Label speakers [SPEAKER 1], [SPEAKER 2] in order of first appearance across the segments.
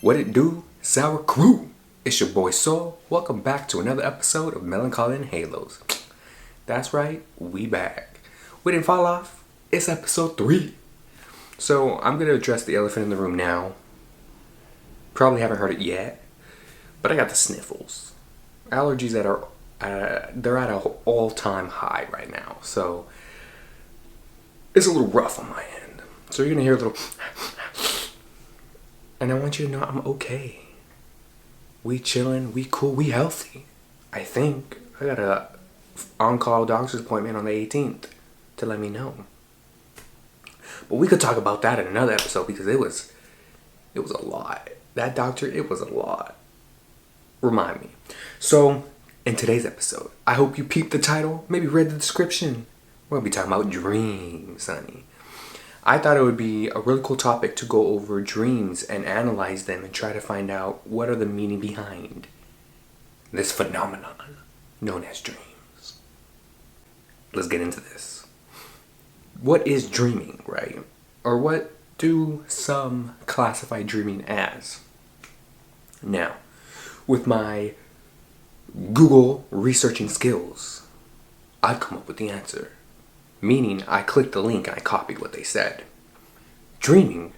[SPEAKER 1] What it do, Sour Crew? It's your boy Soul. Welcome back to another episode of Melancholia N Haloes. That's right, we back. We didn't fall off. It's episode 3. So I'm gonna address the elephant in the room now. Probably haven't heard it yet, but I got the sniffles. Allergies that are they're at an all-time high right now. So it's a little rough on my end. So you're gonna hear a little. And I want you to know I'm okay. We chillin', we cool, we healthy. I think. I got a on-call doctor's appointment on the 18th to let me know. But we could talk about that in another episode because it was a lot. That doctor, it was a lot. Remind me. So, in today's episode, I hope you peeped the title, maybe read the description. We're gonna be talking about dreams, honey. I thought it would be a really cool topic to go over dreams and analyze them and try to find out what are the meaning behind this phenomenon known as dreams. Let's get into this. What is dreaming, right? Or what do some classify dreaming as? Now, with my Google researching skills, I've come up with the answer. Meaning, I clicked the link and I copied what they said. Dreaming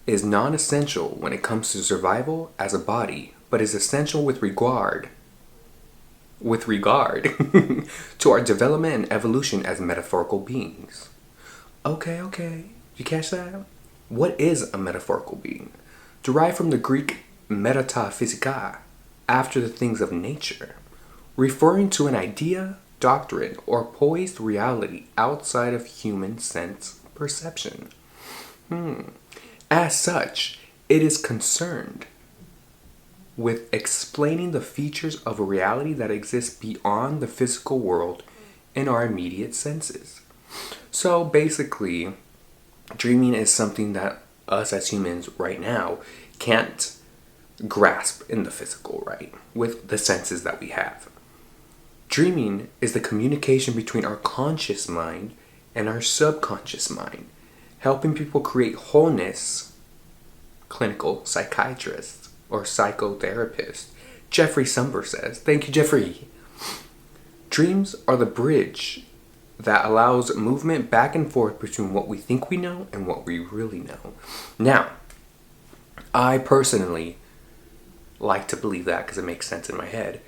[SPEAKER 1] is non-essential when it comes to survival as a body, but is essential with regard to our development and evolution as metaphorical beings. Okay. Did you catch that? What is a metaphorical being? Derived from the Greek metaphysica, after the things of nature, referring to an idea, doctrine, or poised reality outside of human sense perception. As such, it is concerned with explaining the features of a reality that exists beyond the physical world in our immediate senses. So basically, dreaming is something that us as humans right now can't grasp in the physical, right? With the senses that we have. Dreaming is the communication between our conscious mind and our subconscious mind, helping people create wholeness. Clinical psychiatrist or psychotherapist Jeffrey Sumber says. Thank you, Jeffrey. Dreams are the bridge that allows movement back and forth between what we think we know and what we really know. Now, I personally like to believe that because it makes sense in my head.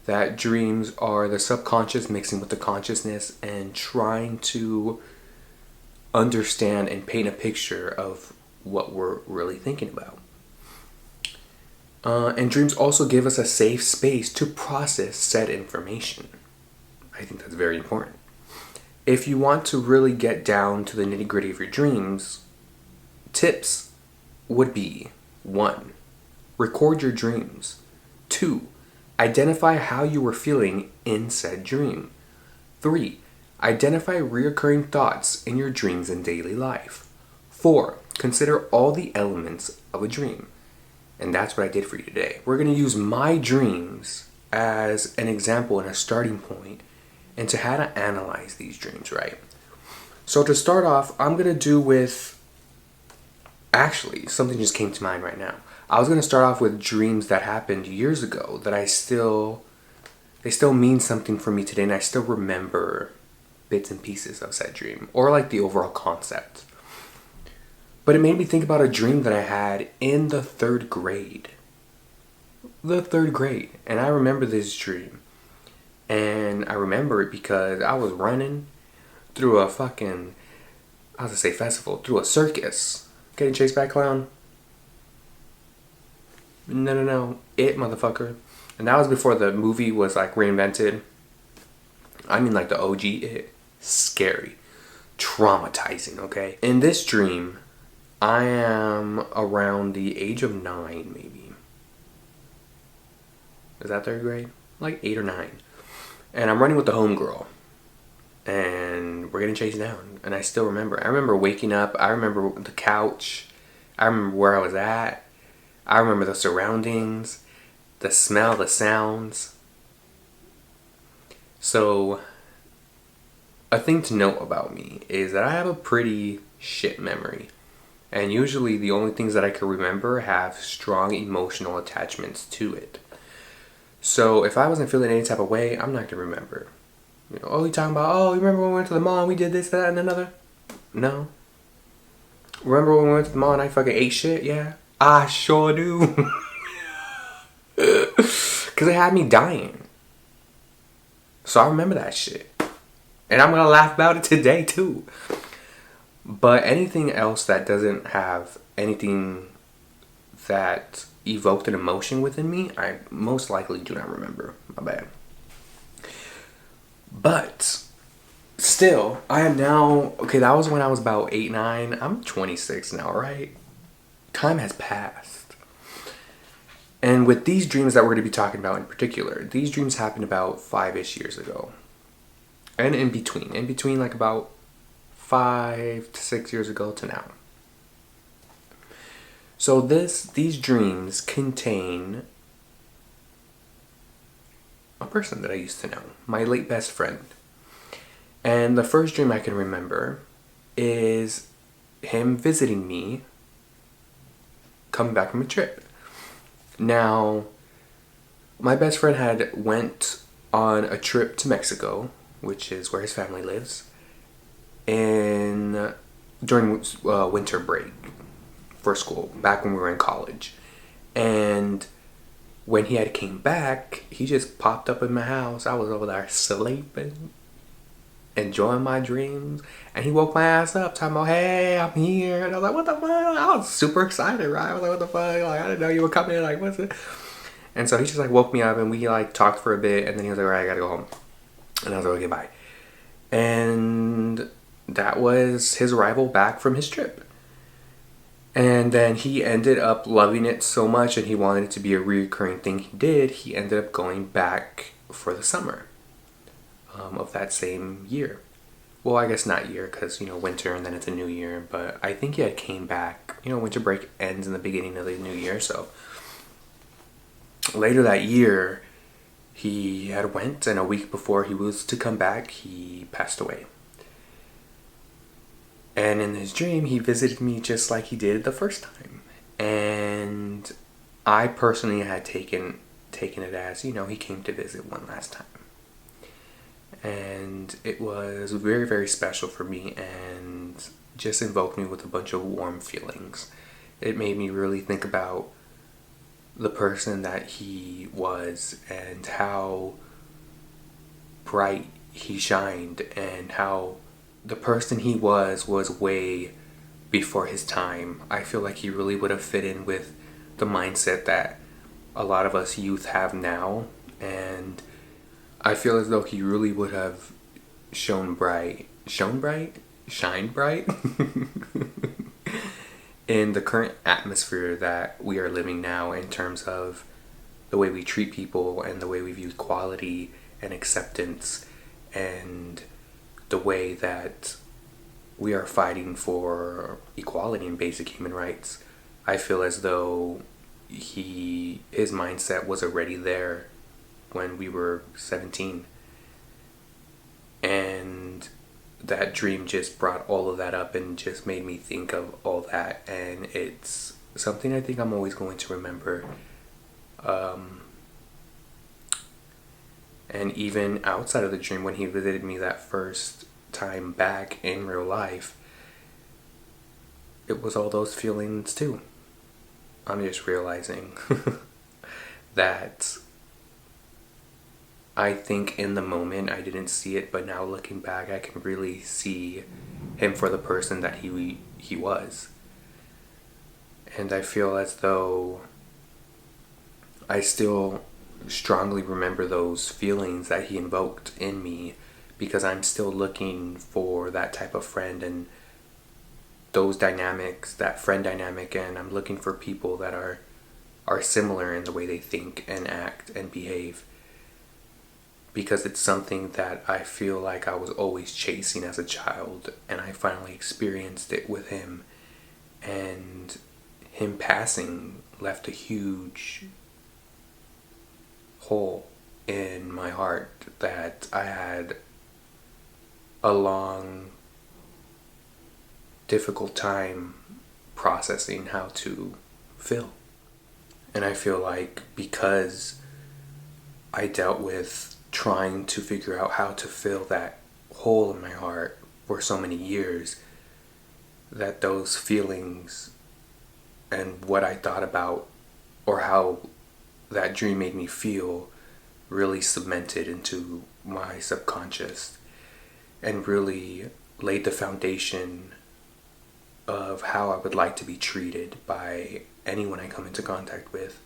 [SPEAKER 1] That dreams are the subconscious mixing with the consciousness and trying to understand and paint a picture of what we're really thinking about. And dreams also give us a safe space to process said information. I think that's very important. If you want to really get down to the nitty-gritty of your dreams, tips would be 1. Record your dreams. 2. Identify how you were feeling in said dream. 3. Identify reoccurring thoughts in your dreams in daily life. 4. Consider all the elements of a dream. And that's what I did for you today. We're going to use my dreams as an example and a starting point into how to analyze these dreams, right? So to start off, I'm going to do with... Actually, something just came to mind right now. I was going to start off with dreams that happened years ago that they still mean something for me today, and I still remember bits and pieces of said dream, or like the overall concept. But it made me think about a dream that I had in the 3rd grade. And I remember this dream. And I remember it because I was running through a fucking, festival, through a circus. Getting chased by a clown. No. It, motherfucker. And that was before the movie was like reinvented. I mean like the OG It. Scary. Traumatizing, okay? In this dream, I am around the age of 9, maybe. Is that 3rd grade? Like 8 or 9. And I'm running with the homegirl. And we're getting chased down. And I still remember. I remember waking up. I remember the couch. I remember where I was at. I remember the surroundings. The smell, the sounds. So, a thing to note about me is that I have a pretty shit memory. And usually the only things that I can remember have strong emotional attachments to it. So if I wasn't feeling any type of way, I'm not going to remember. You know, oh, you talking about, oh, you remember when we went to the mall and we did this, that, and another? No. Remember when we went to the mall and I fucking ate shit? Yeah. I sure do. Because it had me dying. So I remember that shit. And I'm going to laugh about it today too. But anything else that doesn't have anything that evoked an emotion within me, I most likely do not remember. My bad. But still, I am now, okay, that was when I was about 8, 9. I'm 26 now, right? Time has passed. And with these dreams that we're going to be talking about in particular, these dreams happened about 5-ish years ago. And in between like about 5 to 6 years ago to now. So these dreams contain a person that I used to know, my late best friend. And the first dream I can remember is him visiting me coming back from a trip. Now, my best friend had went on a trip to Mexico, which is where his family lives, during winter break for school, back when we were in college. And when he had came back, he just popped up in my house. I was over there sleeping, enjoying my dreams, and he woke my ass up talking about, hey, I'm here. And I was like, what the fuck? I was super excited, right? I was like, what the fuck? Like, I didn't know you were coming. Like, what's it? And so he just like woke me up and we like talked for a bit, and then he was like, all right, I gotta go home. And I was like, okay, bye. And that was his arrival back from his trip. And then he ended up loving it so much, and he wanted it to be a recurring thing he did. He ended up going back for the summer of that same year. Well, I guess not year, because, winter and then it's a new year. But I think he had came back. Winter break ends in the beginning of the new year. So later that year, he had went, and a week before he was to come back, he passed away. And in his dream, he visited me just like he did the first time. And I personally had taken it as, he came to visit one last time. And it was very, very special for me and just invoked me with a bunch of warm feelings. It made me really think about the person that he was and how bright he shined, and how the person he was way before his time. I feel like he really would have fit in with the mindset that a lot of us youth have now, and I feel as though he really would have shined bright in the current atmosphere that we are living now, in terms of the way we treat people and the way we view equality and acceptance, and the way that we are fighting for equality and basic human rights. I feel as though his mindset was already there when we were 17. And that dream just brought all of that up and just made me think of all that. And it's something I think I'm always going to remember. And even outside of the dream, when he visited me that first time back in real life, it was all those feelings too. I'm just realizing that I think in the moment I didn't see it, but now looking back I can really see him for the person that he was. And I feel as though I still strongly remember those feelings that he invoked in me, because I'm still looking for that type of friend and those dynamics, that friend dynamic, and I'm looking for people that are similar in the way they think and act and behave, because it's something that I feel like I was always chasing as a child, and I finally experienced it with him. And him passing left a huge hole in my heart that I had a long, difficult time processing how to feel. And I feel like because I dealt with trying to figure out how to fill that hole in my heart for so many years, that those feelings and what I thought about or how that dream made me feel really cemented into my subconscious and really laid the foundation of how I would like to be treated by anyone I come into contact with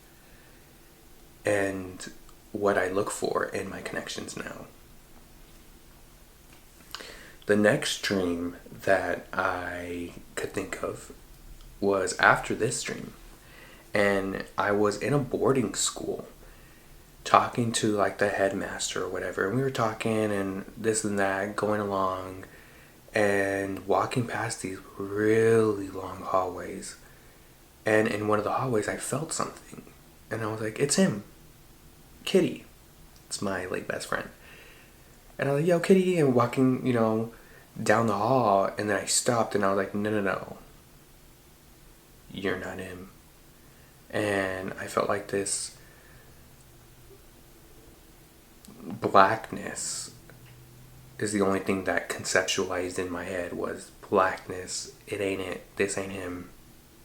[SPEAKER 1] and what I look for in my connections now. The next dream that I could think of was after this dream, and I was in a boarding school talking to like the headmaster or whatever, and we were talking and this and that, going along and walking past these really long hallways, and in one of the hallways I felt something, and I was like, it's him, Kitty. It's my late best friend. And I was like, yo, Kitty, and walking, down the hall, and then I stopped and I was like, no, you're not him. And I felt like this blackness is the only thing that conceptualized in my head was blackness. It ain't it. This ain't him.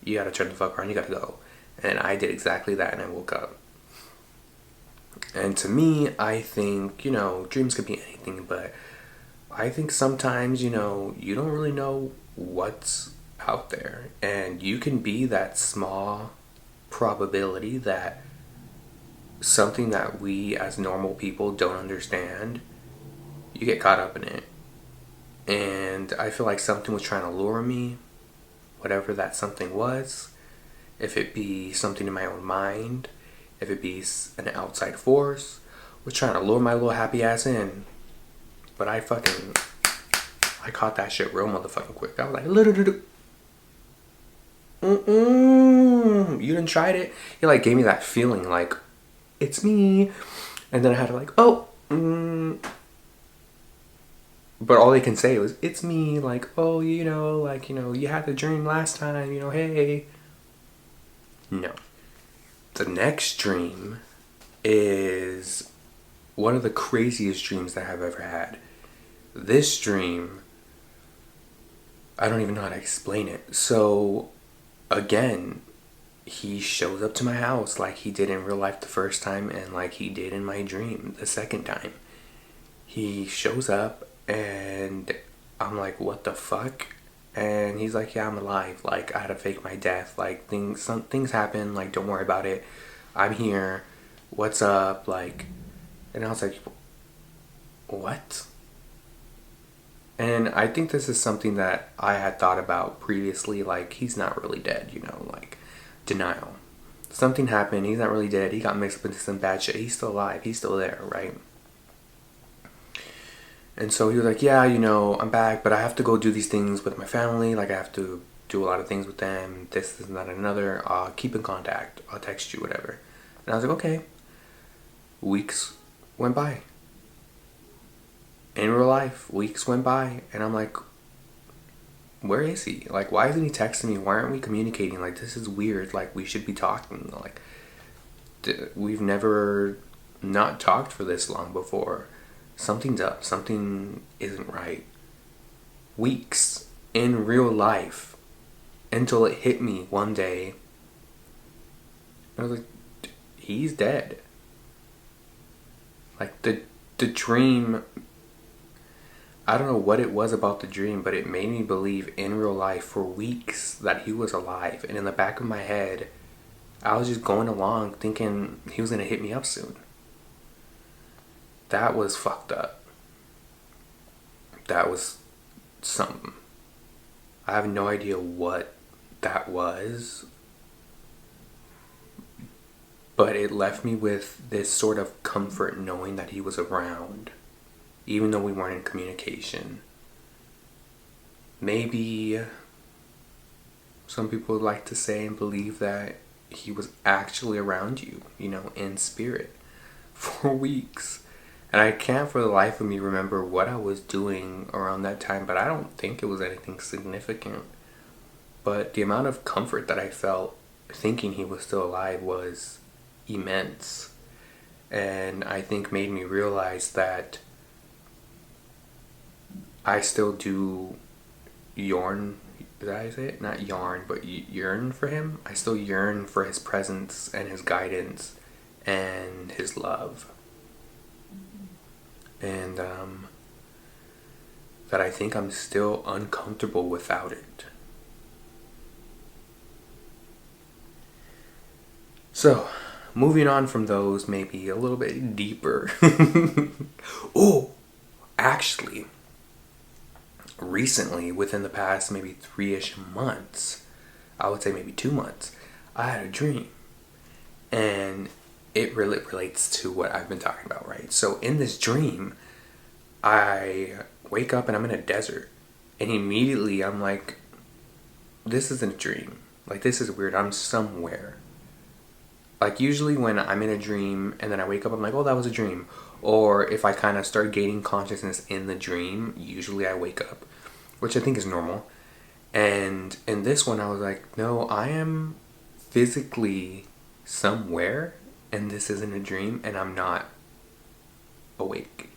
[SPEAKER 1] You gotta turn the fuck around. You gotta go. And I did exactly that, and I woke up. And to me, I think, dreams could be anything, but I think sometimes, you don't really know what's out there. And you can be that small probability that something that we as normal people don't understand, you get caught up in it. And I feel like something was trying to lure me, whatever that something was. If it be something in my own mind, if it be an outside force, was trying to lure my little happy ass in. But I caught that shit real motherfucking quick. I was like, you done tried it? It like gave me that feeling like, it's me. And then I had to like, but all they can say was, it's me, like, oh, you had the dream last time, hey. No. The next dream is one of the craziest dreams that I've ever had. This dream, I don't even know how to explain it. So, again, he shows up to my house like he did in real life the first time and like he did in my dream the second time. He shows up and I'm like, what the fuck? And he's like, yeah, I'm alive. Like, I had to fake my death. Like, some things happen. Like, don't worry about it. I'm here. What's up? Like, and I was like, what? And I think this is something that I had thought about previously. Like, he's not really dead, like, denial. Something happened. He's not really dead. He got mixed up into some bad shit. He's still alive. He's still there, right? And so he was like, yeah, I'm back, but I have to go do these things with my family. Like, I have to do a lot of things with them. This is not another. Keep in contact. I'll text you, whatever. And I was like, okay. Weeks went by. In real life, weeks went by. And I'm like, where is he? Like, why isn't he texting me? Why aren't we communicating? Like, this is weird. Like, we should be talking. Like, we've never not talked for this long before. Something's up. Something isn't right. Weeks in real life until it hit me one day. I was like, he's dead. Like, the dream, I don't know what it was about the dream, but it made me believe in real life for weeks that he was alive. And in the back of my head, I was just going along thinking he was going to hit me up soon. That was fucked up. That was something. I have no idea what that was. But it left me with this sort of comfort knowing that he was around. Even though we weren't in communication. Maybe some people would like to say and believe that he was actually around you, in spirit. For weeks. And I can't for the life of me remember what I was doing around that time, but I don't think it was anything significant. But the amount of comfort that I felt thinking he was still alive was immense. And I think made me realize that I still do yearn, did I say it? Not yarn, but yearn for him. I still yearn for his presence and his guidance and his love. And that I think I'm still uncomfortable without it. So, moving on from those, maybe a little bit deeper. Oh, actually, recently, within the past maybe 3-ish months, I would say maybe 2 months, I had a dream. And it really relates to what I've been talking about, right? So in this dream, I wake up and I'm in a desert. And immediately I'm like, this isn't a dream. Like, this is weird. I'm somewhere. Like, usually when I'm in a dream and then I wake up, I'm like, oh, that was a dream. Or if I kind of start gaining consciousness in the dream, usually I wake up, which I think is normal. And in this one, I was like, no, I am physically somewhere and this isn't a dream and I'm not awake.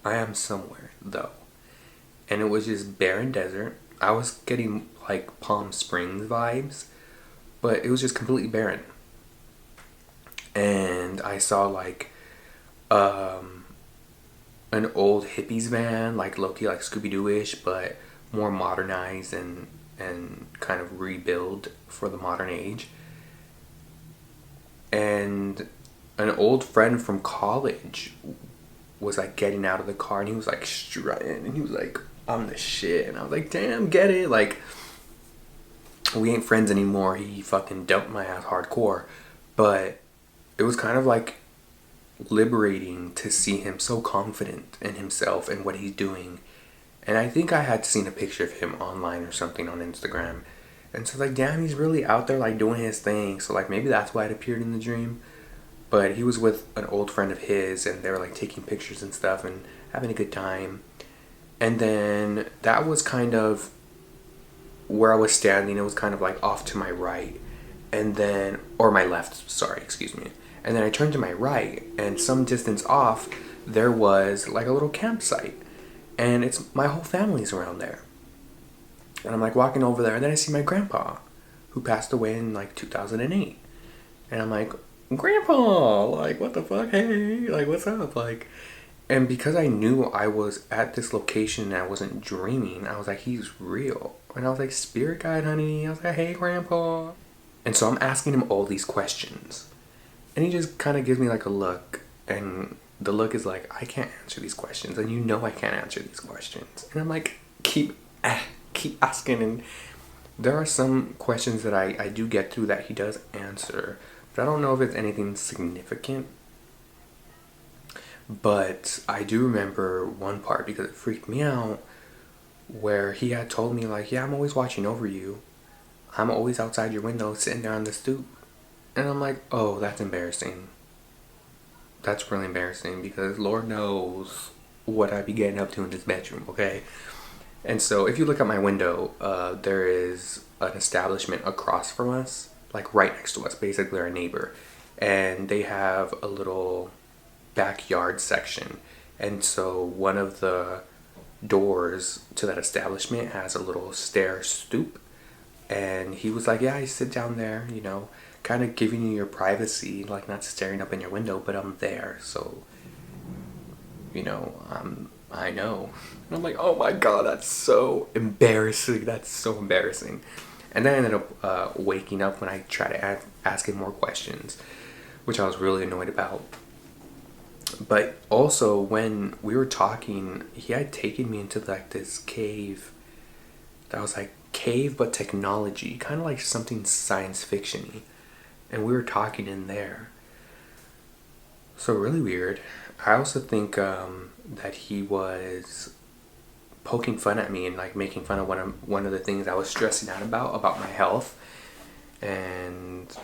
[SPEAKER 1] I am somewhere, though. And it was just barren desert. I was getting like Palm Springs vibes, but it was just completely barren. And I saw like an old hippies van, like low-key like Scooby-Doo-ish, but more modernized and kind of rebuild for the modern age. And an old friend from college was like getting out of the car and he was like strutting and he was like, I'm the shit. And I was like, damn, get it. Like, we ain't friends anymore. He fucking dumped my ass hardcore. But it was kind of like liberating to see him so confident in himself and what he's doing. And I think I had seen a picture of him online or something on Instagram. And so like, damn, he's really out there like doing his thing. So like maybe that's why it appeared in the dream. But he was with an old friend of his and they were like taking pictures and stuff and having a good time. And then that was kind of where I was standing. It was kind of like off to my right. And then, or my left, sorry, excuse me. And then I turned to my right and some distance off, there was like a little campsite. And it's my whole family's around there. And I'm like walking over there and then I see my grandpa who passed away in like 2008. And I'm like, Grandpa, like what the fuck? Hey, like what's up? Like, and because I knew I was at this location and I wasn't dreaming, I was like, he's real. And I was like, spirit guide, honey. I was like, hey, Grandpa. And so I'm asking him all these questions. And he just kind of gives me like a look. And the look is like, I can't answer these questions. And you know I can't answer these questions. And I'm like, keep asking. And there are some questions that I do get through that he does answer. But I don't know if it's anything significant. But I do remember one part because it freaked me out. Where he had told me like, yeah, I'm always watching over you. I'm always outside your window sitting there on the stoop. And I'm like, oh, that's embarrassing. That's really embarrassing because Lord knows what I be getting up to in this bedroom, okay? And so if you look at my window, there is an establishment across from us, like right next to us, basically our neighbor. And they have a little backyard section. And so one of the doors to that establishment has a little stair stoop. And he was like, yeah, I sit down there, you know, kind of giving you your privacy, like not staring up in your window, but I'm there. So, you know, I know. And I'm like, oh my God, that's so embarrassing. That's so embarrassing. And then I ended up waking up when I tried to ask him more questions, which I was really annoyed about. But also when we were talking, he had taken me into like this cave that was like cave but technology, kind of like something science fiction-y. And we were talking in there. So really weird. I also think that he was poking fun at me and like making fun of one of the things I was stressing out about my health. And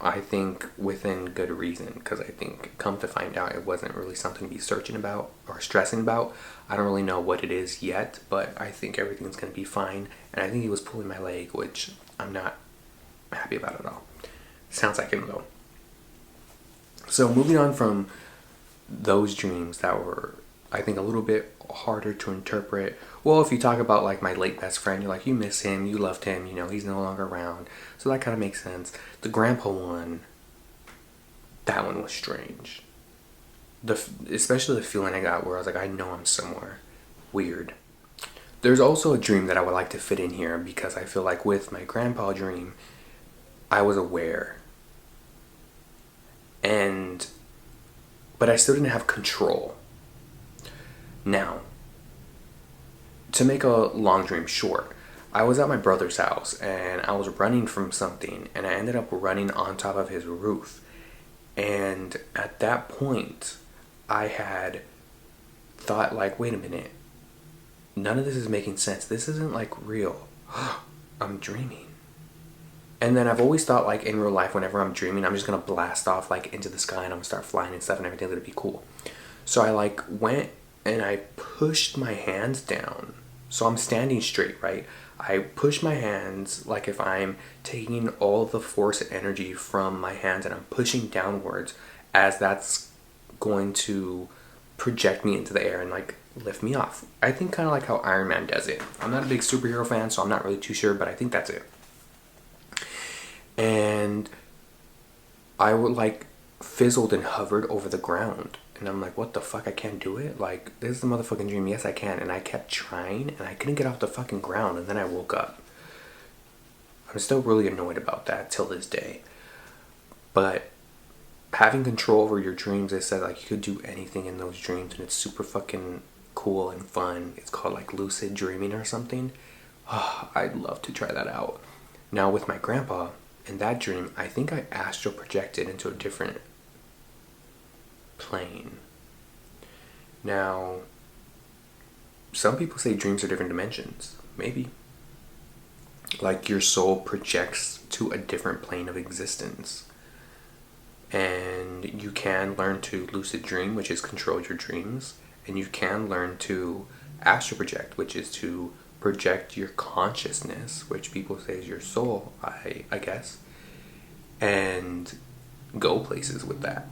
[SPEAKER 1] I think within good reason, because I think, come to find out, it wasn't really something to be searching about or stressing about. I don't really know what it is yet, but I think everything's going to be fine. And I think he was pulling my leg, which I'm not happy about at all. Sounds like him though. So moving on from those dreams that were, I think, a little bit harder to interpret. Well, if you talk about like my late best friend, you're like, you miss him, you loved him, you know, he's no longer around. So that kind of makes sense. The grandpa one, that one was strange. Especially the feeling I got where I was like, I know I'm somewhere weird. There's also a dream that I would like to fit in here, because I feel like with my grandpa dream, I was aware. But I still didn't have control. Now, to make a long dream short, I was at my brother's house and I was running from something, and I ended up running on top of his roof. And at that point, I had thought like, wait a minute, none of this is making sense. This isn't like real. I'm dreaming. And then I've always thought like in real life, whenever I'm dreaming, I'm just going to blast off like into the sky and I'm going to start flying and stuff and everything. That'd be cool. So I like went and I pushed my hands down. So I'm standing straight, right? I push my hands like if I'm taking all the force and energy from my hands and I'm pushing downwards, as that's going to project me into the air and like lift me off. I think kind of like how Iron Man does it. I'm not a big superhero fan, so I'm not really too sure, but I think that's it. And I would like fizzled and hovered over the ground. And I'm like, what the fuck? I can't do it? Like, this is the motherfucking dream. Yes, I can. And I kept trying and I couldn't get off the fucking ground. And then I woke up. I'm still really annoyed about that till this day. But having control over your dreams, they said like you could do anything in those dreams and it's super fucking cool and fun. It's called like lucid dreaming or something. Oh, I'd love to try that out. Now with my grandpa, in that dream, I think I astral projected into a different plane. Now, some people say dreams are different dimensions. Maybe. Like your soul projects to a different plane of existence. And you can learn to lucid dream, which is control your dreams. And you can learn to astral project, which is to project your consciousness, which people say is your soul, I guess, and go places with that,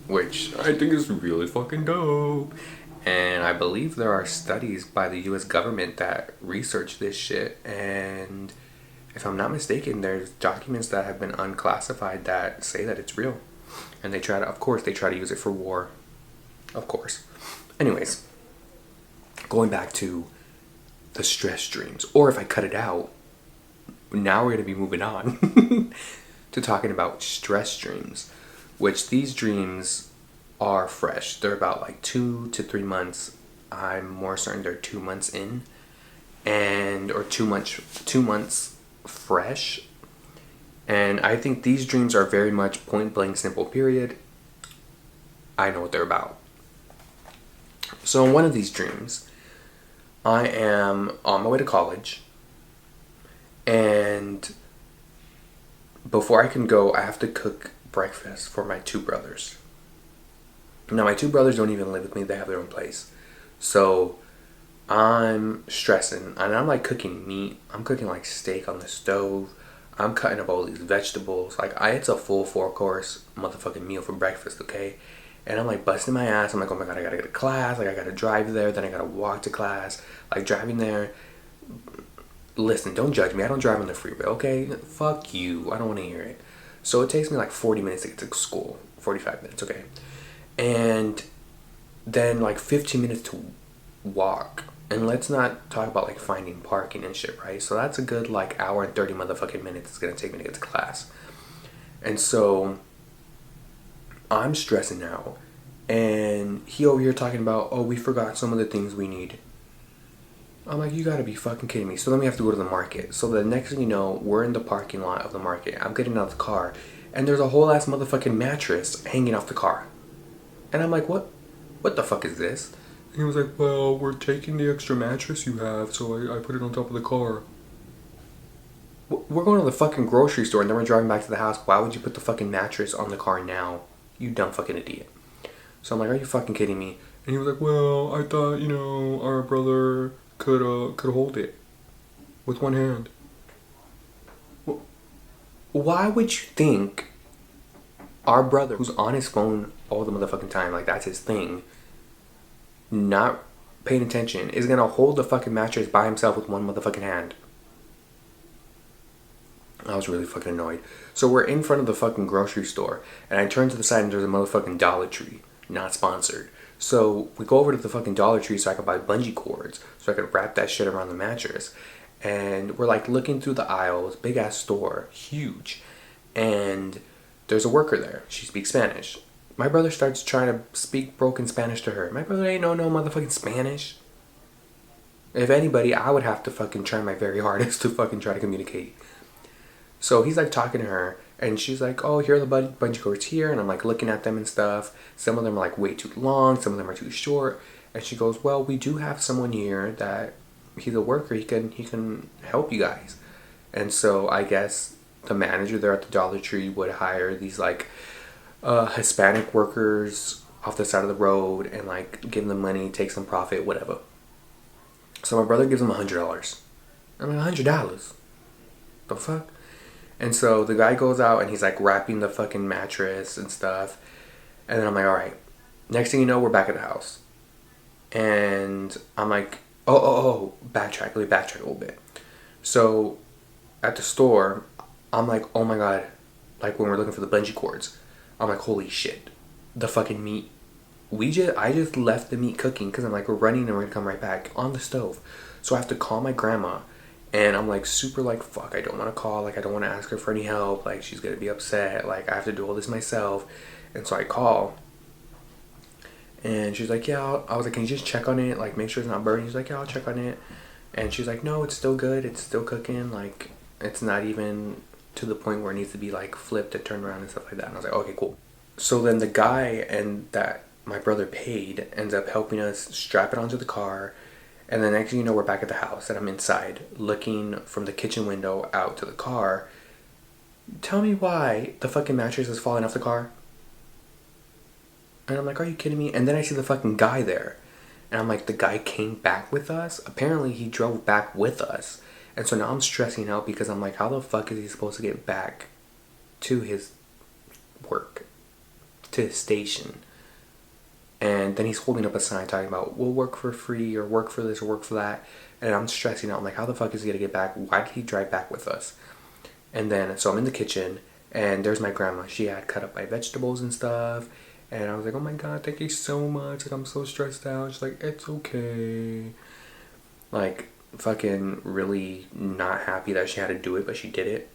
[SPEAKER 1] which I think is really fucking dope. And I believe there are studies by the US government that research this shit, and if I'm not mistaken, there's documents that have been unclassified that say that it's real. And they try to use it for war, of course. Anyways, going back to the stress dreams, or if I cut it out, now we're going to be moving on to talking about stress dreams, which these dreams are fresh. They're about like 2 to 3 months. I'm more certain they're 2 months in, or 2 months fresh. And I think these dreams are very much point blank simple, period. I know what they're about. So in one of these dreams, I am on my way to college, and before I can go, I have to cook breakfast for my 2 brothers. Now, my 2 brothers don't even live with me. They have their own place. So I'm stressing, and I'm like cooking meat. I'm cooking like steak on the stove. I'm cutting up all these vegetables. Like, it's a full 4-course motherfucking meal for breakfast, okay? And I'm like busting my ass. I'm like, oh my god, I gotta go to class. Like, I gotta drive there. Then I gotta walk to class. Like, driving there. Listen, don't judge me. I don't drive on the freeway, okay? Fuck you. I don't want to hear it. So it takes me like 40 minutes to get to school. 45 minutes, okay? And then like 15 minutes to walk. And let's not talk about like finding parking and shit, right? So that's a good like hour and 30 motherfucking minutes it's gonna take me to get to class. And so I'm stressing out, and he over here talking about, oh, we forgot some of the things we need. I'm like, you gotta be fucking kidding me. So then we have to go to the market. So the next thing you know, we're in the parking lot of the market. I'm getting out of the car, and there's a whole ass motherfucking mattress hanging off the car. And I'm like, what the fuck is this? And he was like, well, we're taking the extra mattress you have, so I put it on top of the car. We're going to the fucking grocery store and then we're driving back to the house. Why would you put the fucking mattress on the car now? You dumb fucking idiot. So I'm like, are you fucking kidding me? And he was like, well, I thought, our brother could hold it with one hand. Why would you think our brother, who's on his phone all the motherfucking time, like that's his thing, not paying attention, is gonna hold the fucking mattress by himself with one motherfucking hand? I was really fucking annoyed. So we're in front of the fucking grocery store, and I turn to the side and there's a motherfucking Dollar Tree. Not sponsored. So we go over to the fucking Dollar Tree so I could buy bungee cords, so I could wrap that shit around the mattress. And we're like looking through the aisles, big ass store, huge. And there's a worker there. She speaks Spanish. My brother starts trying to speak broken Spanish to her. My brother ain't no motherfucking Spanish. If anybody, I would have to fucking try my very hardest to fucking try to communicate. So he's like talking to her, and she's like, oh, here are the bungee cords here. And I'm like looking at them and stuff. Some of them are like way too long, some of them are too short. And she goes, well, we do have someone here that he's a worker, he can help you guys. And so I guess the manager there at the Dollar Tree would hire these like Hispanic workers off the side of the road and like give them money, take some profit, whatever. So my brother gives him $100. I'm like, $100? The fuck? And so the guy goes out and he's like wrapping the fucking mattress and stuff. And then I'm like, all right. Next thing you know, we're back at the house. And I'm like, oh, backtrack. Let me backtrack a little bit. So at the store, I'm like, oh my God. Like when we're looking for the bungee cords, I'm like, holy shit. The fucking meat. I just left the meat cooking because I'm like, we're running and we're gonna come right back on the stove. So I have to call my grandma. And I'm like super like, fuck, I don't want to call. Like I don't want to ask her for any help. Like she's going to be upset. Like I have to do all this myself. And so I call. And she's like, yeah. I was like, can you just check on it? Like make sure it's not burning. She's like, yeah, I'll check on it. And she's like, no, it's still good. It's still cooking. Like it's not even to the point where it needs to be like flipped and turned around and stuff like that. And I was like, okay, cool. So then the guy and that my brother paid ends up helping us strap it onto the car. And the next thing you know, we're back at the house and I'm inside looking from the kitchen window out to the car. Tell me why the fucking mattress is falling off the car. And I'm like, are you kidding me? And then I see the fucking guy there. And I'm like, the guy came back with us? Apparently he drove back with us. And so now I'm stressing out because I'm like, how the fuck is he supposed to get back to his work? To his station? And then he's holding up a sign talking about, we'll work for free or work for this or work for that. And I'm stressing out. I'm like, how the fuck is he going to get back? Why did he drive back with us? And then, so I'm in the kitchen and there's my grandma. She had cut up my vegetables and stuff. And I was like, oh my God, thank you so much. Like, I'm so stressed out. She's like, it's okay. Like, fucking really not happy that she had to do it, but she did it.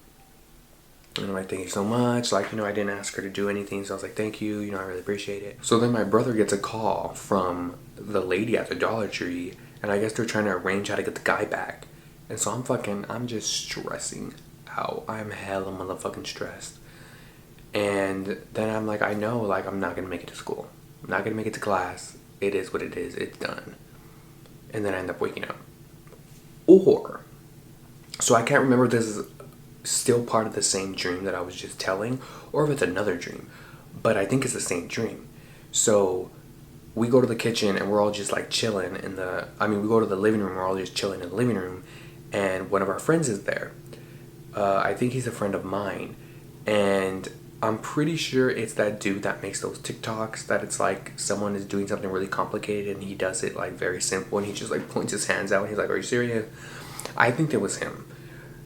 [SPEAKER 1] And I'm like, thank you so much. Like, I didn't ask her to do anything. So I was like, thank you. I really appreciate it. So then my brother gets a call from the lady at the Dollar Tree. And I guess they're trying to arrange how to get the guy back. And so I'm just stressing out. I'm hella motherfucking stressed. And then I'm like, I know, like, I'm not going to make it to school. I'm not going to make it to class. It is what it is. It's done. And then I end up waking up. So I can't remember if this is still part of the same dream that I was just telling or if it's another dream, but I think it's the same dream. So we go to the kitchen and we're all just like chilling we go to the living room, we're all just chilling in the living room, and one of our friends is there. I think he's a friend of mine, and I'm pretty sure it's that dude that makes those TikToks that it's like someone is doing something really complicated and he does it like very simple and he just like points his hands out and he's like, are you serious? I think it was him.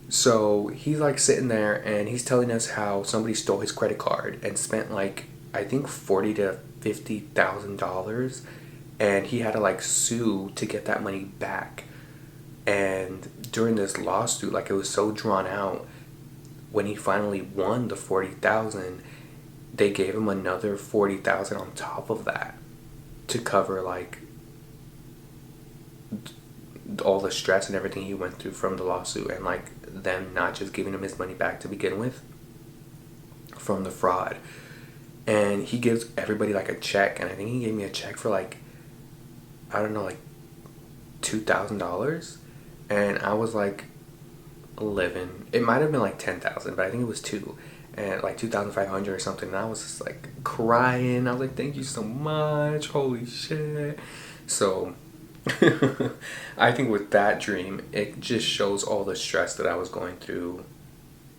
[SPEAKER 1] So he's like sitting there and he's telling us how somebody stole his credit card and spent like, I think $40,000 to $50,000, and he had to like sue to get that money back. And during this lawsuit, like, it was so drawn out, when he finally won the $40,000, they gave him another $40,000 on top of that to cover like all the stress and everything he went through from the lawsuit, and like them not just giving him his money back to begin with from the fraud. And he gives everybody like a check, and I think he gave me a check for like, I don't know, like $2,000. And I was like, living. It might have been like 10,000, but I think it was two, and like 2,500 or something. And I was just like crying. I was like, "Thank you so much, holy shit!" So I think with that dream, it just shows all the stress that I was going through,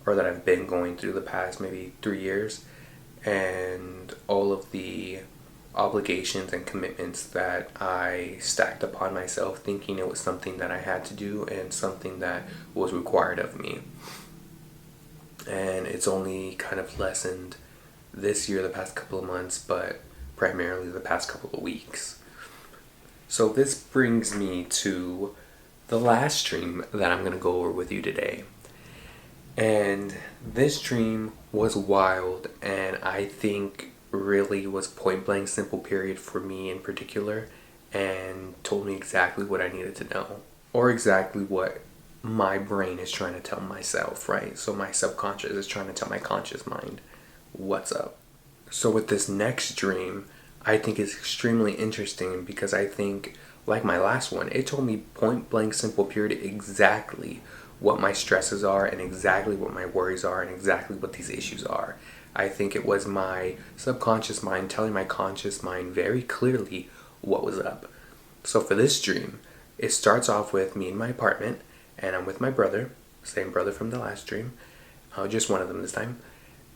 [SPEAKER 1] or that I've been going through the past maybe 3 years, and all of the obligations and commitments that I stacked upon myself, thinking it was something that I had to do and something that was required of me. And it's only kind of lessened this year, the past couple of months, but primarily the past couple of weeks. So this brings me to the last dream that I'm going to go over with you today. And this dream was wild, and I think really was point blank simple period for me in particular, and told me exactly what I needed to know, or exactly what my brain is trying to tell myself, right? So my subconscious is trying to tell my conscious mind what's up. So with this next dream, I think it's extremely interesting because I think, like my last one, it told me point blank simple period exactly what my stresses are and exactly what my worries are and exactly what these issues are. I think it was my subconscious mind telling my conscious mind very clearly what was up. So for this dream, it starts off with me in my apartment, and I'm with my brother, same brother from the last dream, just one of them this time,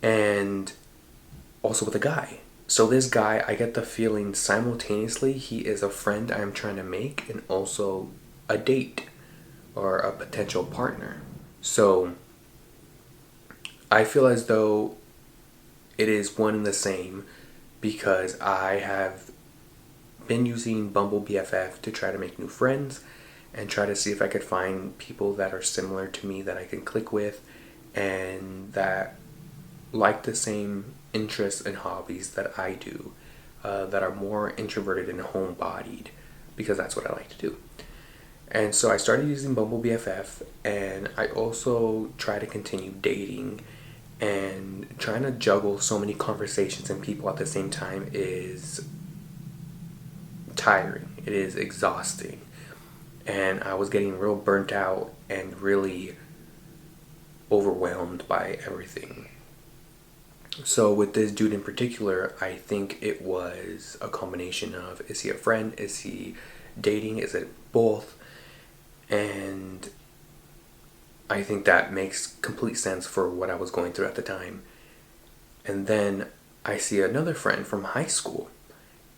[SPEAKER 1] and also with a guy. So this guy, I get the feeling simultaneously he is a friend I'm trying to make and also a date or a potential partner. So I feel as though it is one and the same because I have been using Bumble BFF to try to make new friends and try to see if I could find people that are similar to me that I can click with and that like the same interests and hobbies that I do, that are more introverted and homebodied, because that's what I like to do. And so I started using Bumble BFF, and I also try to continue dating, and trying to juggle so many conversations and people at the same time is tiring. It is exhausting. And I was getting real burnt out and really overwhelmed by everything. So with this dude in particular, I think it was a combination of, is he a friend? Is he dating? Is it both? And I think that makes complete sense for what I was going through at the time. And then I see another friend from high school,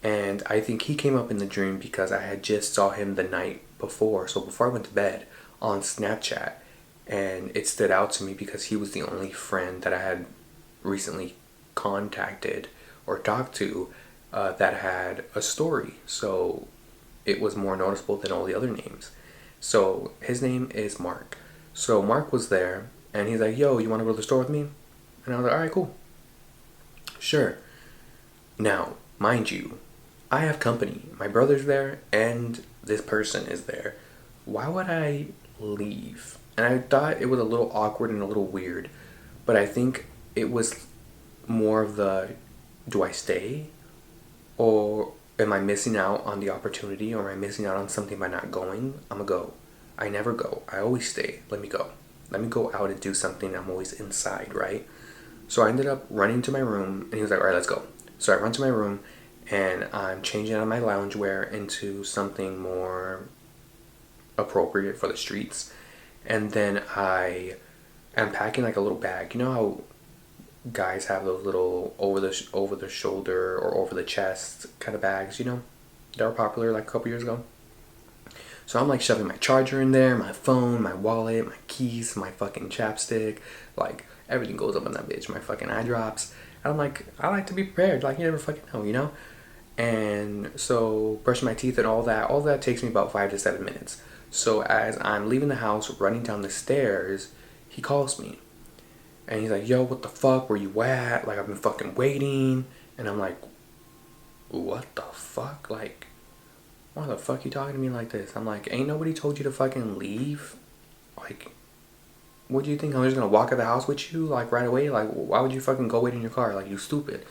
[SPEAKER 1] and I think he came up in the dream because I had just saw him the night before, so before I went to bed, on Snapchat, and it stood out to me because he was the only friend that I had recently contacted or talked to that had a story, so it was more noticeable than all the other names. So his name is Mark. So Mark was there, and he's like, "Yo, you want to go to the store with me?" And I was like, "All right, cool, sure." Now, mind you, I have company. My brother's there, and this person is there. Why would I leave? And I thought it was a little awkward and a little weird, but I think it was more of the, do I stay? Or am I missing out on the opportunity? Or am I missing out on something by not going? I'm gonna go. I never go. I always stay. Let me go. Let me go out and do something. I'm always inside, right? So I ended up running to my room, and he was like, "All right, let's go." So I run to my room, and I'm changing out of my loungewear into something more appropriate for the streets. And then I am packing like a little bag. You know how guys have those little over the shoulder or over the chest kind of bags, you know? They were popular like a couple years ago. So I'm like shoving my charger in there, my phone, my wallet, my keys, my fucking chapstick, like everything goes up in that bitch, my fucking eye drops. And I'm like, I like to be prepared, like you never fucking know, you know? And so brushing my teeth and all that takes me about 5 to 7 minutes. So as I'm leaving the house, running down the stairs, he calls me. And he's like, "Yo, what the fuck? Where you at? Like, I've been fucking waiting." And I'm like, "What the fuck? Like, why the fuck you talking to me like this?" I'm like, "Ain't nobody told you to fucking leave? Like, what do you think? I'm just gonna walk out the house with you, like, right away? Like, why would you fucking go wait in your car? Like, you stupid."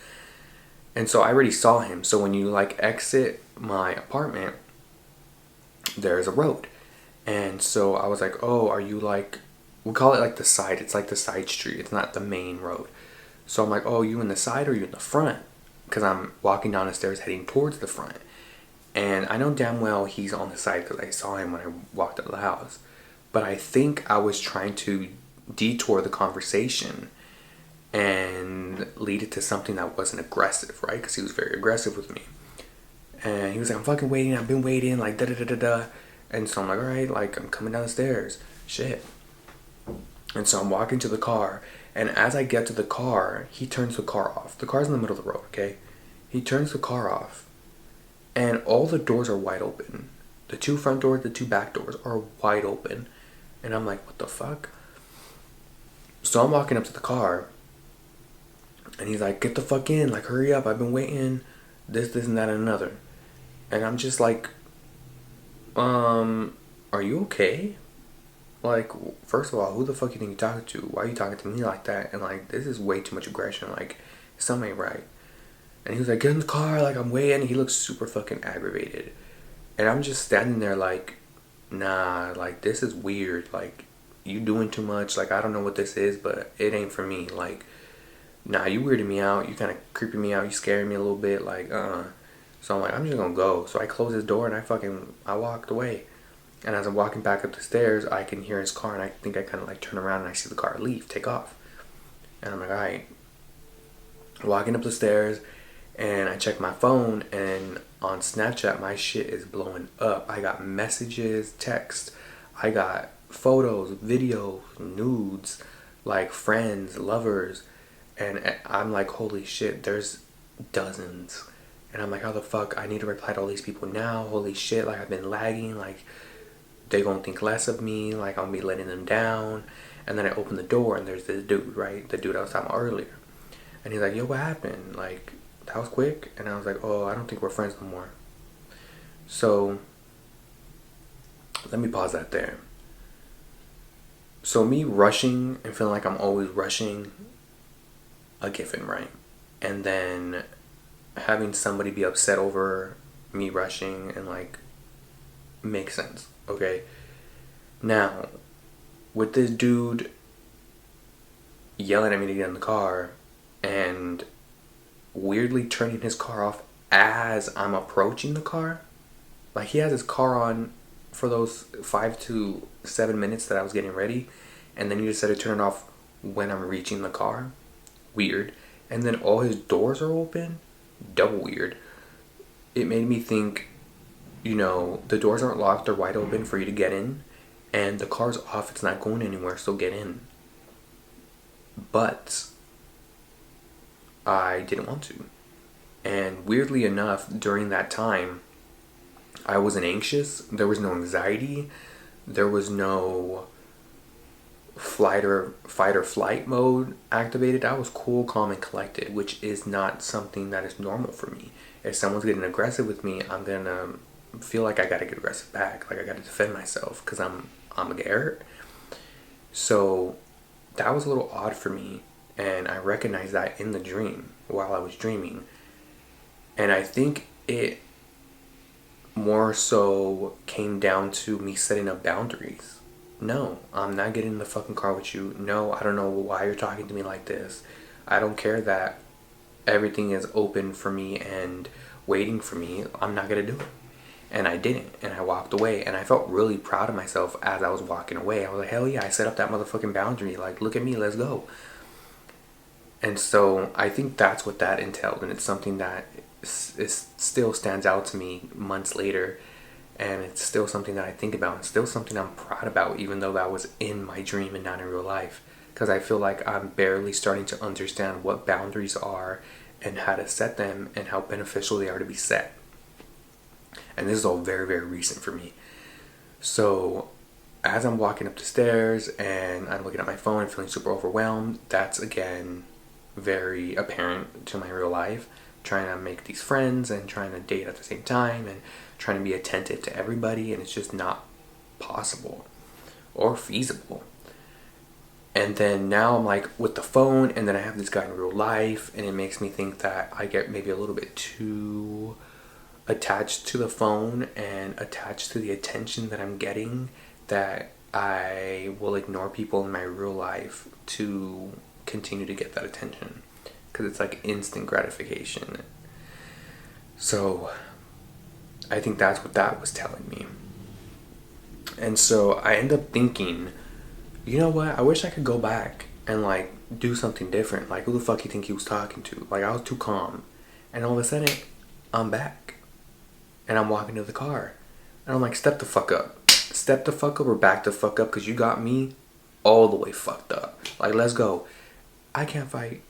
[SPEAKER 1] And so I already saw him. So when you, like, exit my apartment, there's a road. And so I was like, "Oh, are you, like, we call it like the side. It's like the side street. It's not the main road. So I'm like, oh, you in the side or you in the front? Because I'm walking down the stairs heading towards the front. And I know damn well he's on the side because I saw him when I walked out of the house. But I think I was trying to detour the conversation and lead it to something that wasn't aggressive, right? Because he was very aggressive with me. And he was like, I'm fucking waiting. I've been waiting, like, da-da-da-da-da. And so I'm like, all right, like, I'm coming down the stairs. Shit. And so I'm walking to the car. And as I get to the car, he turns the car off. The car's in the middle of the road, okay? He turns the car off. And all the doors are wide open. The 2 front doors, the 2 back doors are wide open. And I'm like, what the fuck? So I'm walking up to the car. And he's like, get the fuck in. Like, hurry up. I've been waiting. This, and that, and another. And I'm just like, are you okay? Like, first of all, who the fuck you think you're talking to? Why are you talking to me like that? And like, this is way too much aggression. Like, something ain't right. And he was like, get in the car, like, I'm waiting. He looks super fucking aggravated. And I'm just standing there like, nah, like, this is weird. Like, you doing too much. Like, I don't know what this is, but it ain't for me. Like, nah, you weirding me out. You kind of creeping me out. You scaring me a little bit. Like, So I'm like, I'm just gonna go. So I closed his door and I walked away. And as I'm walking back up the stairs, I can hear his car, and I think I kind of like turn around and I see the car leave, take off. And I'm like, all right. Walking up the stairs, and I check my phone, and on Snapchat, my shit is blowing up. I got messages, text, I got photos, videos, nudes, like friends, lovers, and I'm like, holy shit, there's dozens. And I'm like, how the fuck, I need to reply to all these people now, holy shit, like, I've been lagging, like, they gonna think less of me, like, I'm gonna be letting them down. And then I open the door, and there's this dude, right, the dude I was talking about earlier. And he's like, yo, what happened? Like, that was quick. And I was like, oh, I don't think we're friends no more. So, let me pause that there. So me rushing and feeling like I'm always rushing, a given, right? And then having somebody be upset over me rushing and like, makes sense, okay? Now, with this dude yelling at me to get in the car and weirdly turning his car off as I'm approaching the car, like, he has his car on for those 5 to 7 minutes that I was getting ready, and then he decided to turn it off when I'm reaching the car. Weird. And then all his doors are open. Double weird. It made me think, you know, the doors aren't locked, they're wide open for you to get in, and the car's off, it's not going anywhere, so get in. But I didn't want to. And weirdly enough, during that time, I wasn't anxious. There was no anxiety. There was no fight or flight mode activated. I was cool, calm, and collected, which is not something that is normal for me. If someone's getting aggressive with me, I'm gonna feel like I gotta get aggressive back. Like, I gotta defend myself because I'm gonna get hurt. So that was a little odd for me, and I recognized that in the dream while I was dreaming. And I think it more so came down to me setting up boundaries. No, I'm not getting in the fucking car with you. No, I don't know why you're talking to me like this. I don't care that everything is open for me and waiting for me. I'm not gonna do it. And I didn't, and I walked away, and I felt really proud of myself as I was walking away. I was like, hell yeah, I set up that motherfucking boundary. Like, look at me, let's go. And so I think that's what that entailed, and it's something that still stands out to me months later, and it's still something that I think about, and still something I'm proud about, even though that was in my dream and not in real life, because I feel like I'm barely starting to understand what boundaries are and how to set them and how beneficial they are to be set. And this is all very, very recent for me. So as I'm walking up the stairs and I'm looking at my phone and feeling super overwhelmed, that's again very apparent to my real life. Trying to make these friends and trying to date at the same time and trying to be attentive to everybody, and it's just not possible or feasible. And then now I'm like with the phone, and then I have this guy in real life, and it makes me think that I get maybe a little bit too attached to the phone and attached to the attention that I'm getting, that I will ignore people in my real life to continue to get that attention, because it's like instant gratification. So I think that's what that was telling me. And so I end up thinking, you know what? I wish I could go back and like do something different. Like, who the fuck you think he was talking to? Like, I was too calm. And all of a sudden, I'm back. And I'm walking to the car. And I'm like, step the fuck up. Step the fuck up or back the fuck up, because you got me all the way fucked up. Like, let's go. I can't fight.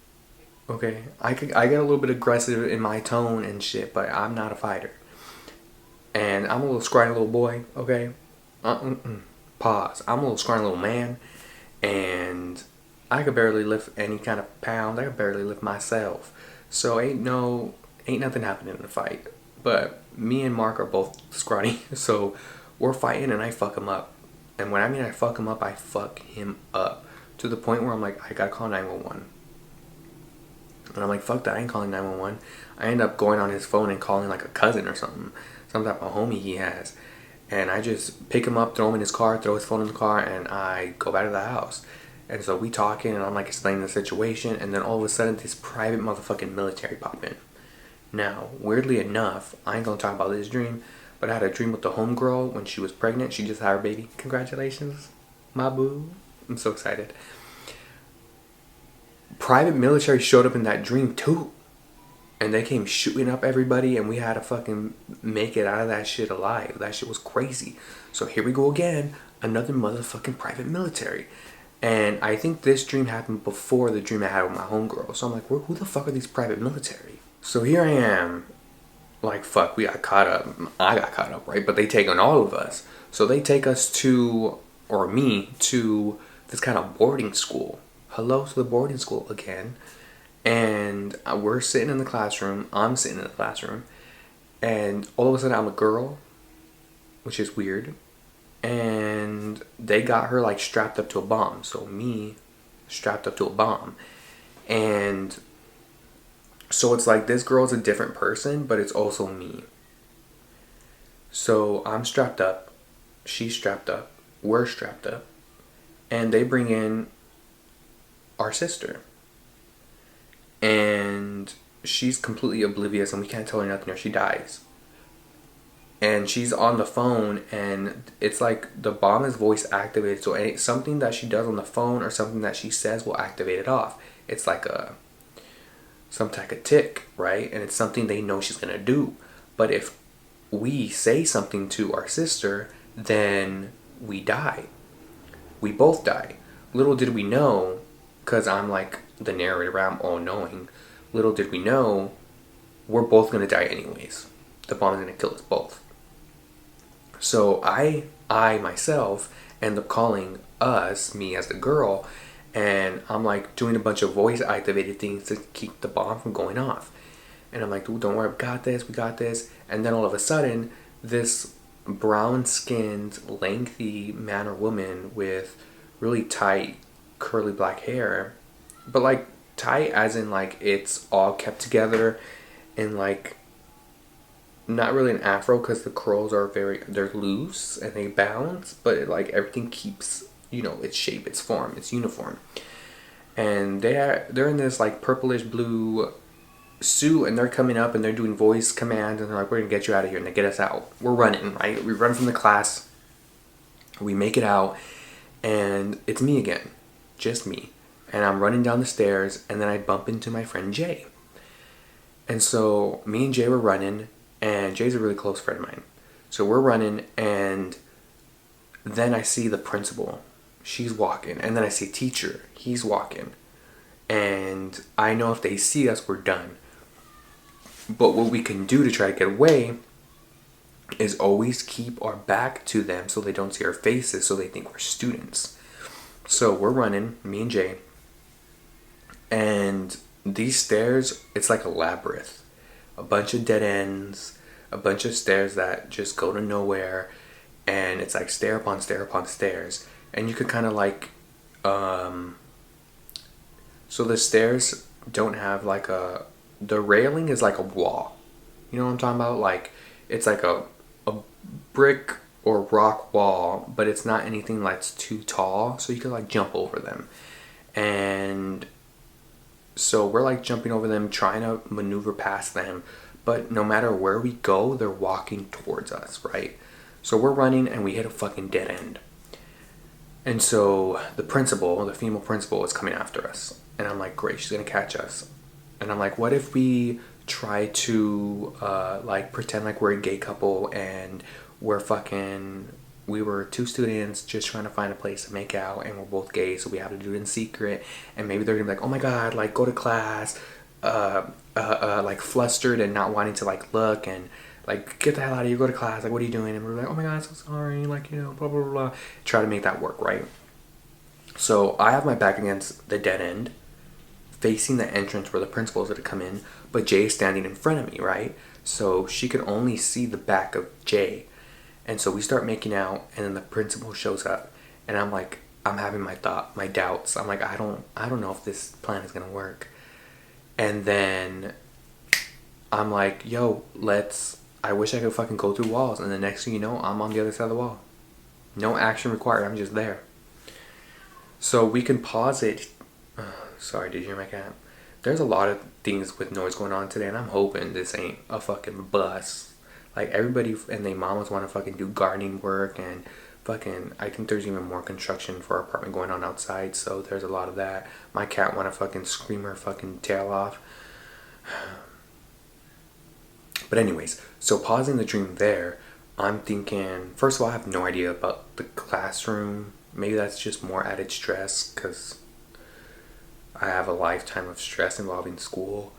[SPEAKER 1] Okay? I get a little bit aggressive in my tone and shit, but I'm not a fighter. And I'm a little scrawny little boy, okay? Pause. I'm a little scrawny little man, and I could barely lift any kind of pound. I could barely lift myself. So ain't nothing happening in the fight. But me and Mark are both scrawny, so we're fighting and I fuck him up. And when I mean I fuck him up, I fuck him up. To the point where I'm like, I gotta call 911. And I'm like, fuck that, I ain't calling 911. I end up going on his phone and calling like a cousin or something. Some type of homie he has. And I just pick him up, throw him in his car, throw his phone in the car, and I go back to the house. And so we talking, and I'm like explaining the situation, and then all of a sudden this private motherfucking military pop in. Now, weirdly enough, I ain't gonna talk about this dream, but I had a dream with the homegirl when she was pregnant. She just had her baby. Congratulations, my boo. I'm so excited. Private military showed up in that dream too. And they came shooting up everybody, and we had to fucking make it out of that shit alive. That shit was crazy. So here we go again. Another motherfucking private military. And I think this dream happened before the dream I had with my homegirl. So I'm like, who the fuck are these private military? So here I am. Like, fuck, we got caught up. I got caught up, right? But they take on all of us. So they take us to, or me, to this kind of boarding school. Hello to the boarding school again. And we're sitting in the classroom. I'm sitting in the classroom. And all of a sudden I'm a girl, which is weird. And they got her like strapped up to a bomb. So me strapped up to a bomb. And so it's like this girl's a different person, but it's also me. So I'm strapped up. She's strapped up. We're strapped up. And they bring in our sister. And she's completely oblivious, and we can't tell her nothing or she dies. And she's on the phone, and it's like the bomb is voice activated, so something that she does on the phone or something that she says will activate it off. It's like some type of tick, right? And it's something they know she's gonna do. But if we say something to our sister, then we die. We both die. Little did we know, because I'm like the narrator, I'm all knowing. Little did we know, we're both gonna die anyways. The bomb is gonna kill us both. So I myself end up calling us, me as the girl, and I'm like doing a bunch of voice activated things to keep the bomb from going off. And I'm like, dude, don't worry, we got this. And then all of a sudden, this brown skinned, lengthy man or woman with really tight, curly black hair, but like tight as in like it's all kept together and like not really an afro, because the curls are they're loose and they bounce, but like everything keeps, its shape, its form, its uniform. And they're in this like purplish blue suit, and they're coming up and they're doing voice commands, and they're like, we're gonna get you out of here. And they get us out. We're running, right? We run from the class, we make it out, and it's me again, just me. And I'm running down the stairs, and then I bump into my friend Jay. And so me and Jay were running, and Jay's a really close friend of mine. So we're running, and then I see the principal. She's walking. And then I see teacher. He's walking. And I know if they see us, we're done. But what we can do to try to get away is always keep our back to them so they don't see our faces, so they think we're students. So we're running, me and Jay. And these stairs, it's like a labyrinth. A bunch of dead ends, a bunch of stairs that just go to nowhere, and it's like stair upon stair upon stairs. And you could kind of like, so the stairs don't have like the railing is like a wall. You know what I'm talking about? Like, it's like a brick or rock wall, but it's not anything that's too tall, so you could like jump over them. And so we're like jumping over them, trying to maneuver past them, but no matter where we go, they're walking towards us, right? So we're running and we hit a fucking dead end. And so the principal, the female principal, is coming after us. And I'm like, great, she's gonna catch us. And I'm like, what if we try to like pretend like we're a gay couple and we were two students just trying to find a place to make out, and we're both gay, so we have to do it in secret. And maybe they're gonna be like, oh my god, like go to class, like flustered and not wanting to like look, and like get the hell out of here, go to class, like what are you doing? And we're like, oh my god, so sorry, like, you know, blah blah blah. Try to make that work, right? So I have my back against the dead end, facing the entrance where the principal's gonna come in, but Jay is standing in front of me, right? So she could only see the back of Jay. And so we start making out, and then the principal shows up, and I'm like, I'm having my doubts. I'm like, I don't know if this plan is gonna work. And then I'm like, yo, I wish I could fucking go through walls. And the next thing you know, I'm on the other side of the wall. No action required, I'm just there. So we can pause it. Sorry, did you hear my cat? There's a lot of things with noise going on today, and I'm hoping this ain't a fucking bus. Like, everybody and their mamas want to fucking do gardening work, and fucking, I think there's even more construction for our apartment going on outside, so there's a lot of that. My cat want to fucking scream her fucking tail off. But anyways, so pausing the dream there, I'm thinking, first of all, I have no idea about the classroom. Maybe that's just more added stress, because I have a lifetime of stress involving school.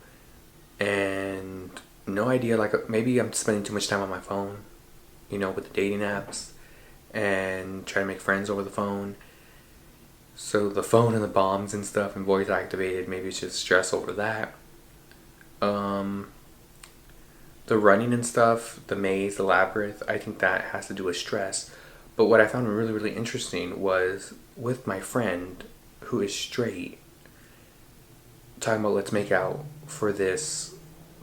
[SPEAKER 1] And no idea, like, maybe I'm spending too much time on my phone, you know, with the dating apps, and trying to make friends over the phone. So the phone and the bombs and stuff and voice activated, maybe it's just stress over that. The running and stuff, the maze, the labyrinth, I think that has to do with stress. But what I found really, really interesting was with my friend who is straight, talking about let's make out for this